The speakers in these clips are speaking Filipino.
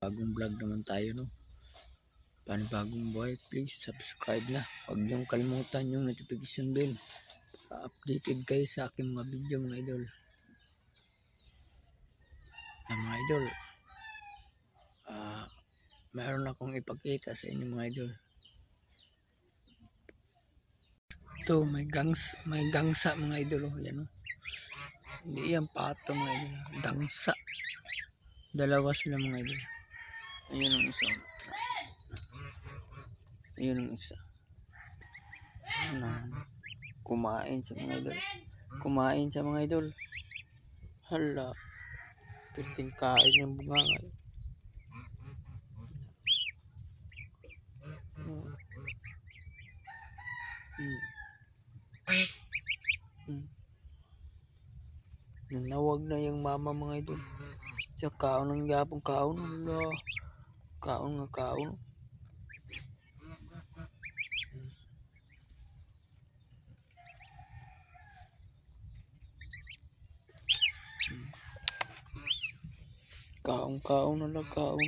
Bagong vlog naman tayo, no? Panibagong buhay, please subscribe na. Huwag niyong kalimutan yung notification bell para updated kayo sa aking mga video, mga idol. Mga idol, mayroon akong ipakita sa inyo, mga idol. Ito, may gangsa, mga idol. Yan, no? Hindi yan pato, mga idol. Gangsa. Dalawa sila, mga idol. Ayun ang isa. Ayun ang isa. Kumain sa mga idol. Kumain sa mga idol. Hala. Piting kain ng bungangal. Nanawag na yung mama, mga idol. Sa kaon ng yapong kaon. Hala. Kaon nga kaon. Kaon na kaon.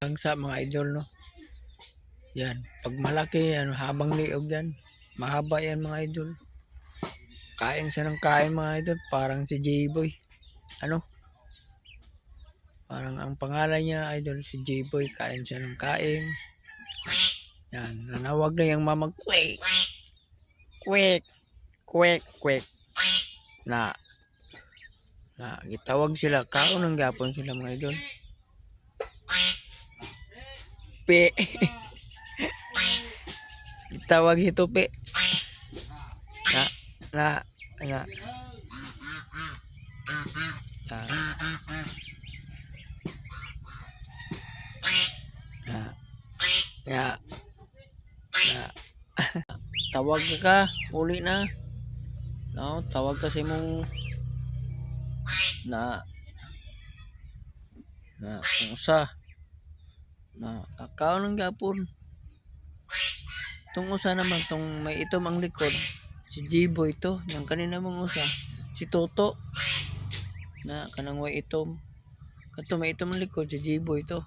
Ang sa mga idol, no? Yan. Pag malaki, habang liog yan. Mahaba yan, mga idol. Kain siya ng kain, mga idol. Parang si J-Boy. Ano? Parang ang pangalan niya, idol, si J-Boy. Kain siya ng kain. Yan. Nanawag na yung mama. Kwek! Kwek! Kwek! Kwek! Gitawag sila. Kaon ng gapon sila, mga idol. Pe! Gitawag ito, pe. Tawag ka, uli na. No, tawag kasi mong na kung usa na akaw ng gapon. Tung usa naman, tong may itom ang likod, si J-Boy to, yung kanina mong usa, si Toto na kanang way itom. Kato may itom ang likod, si J-Boy to.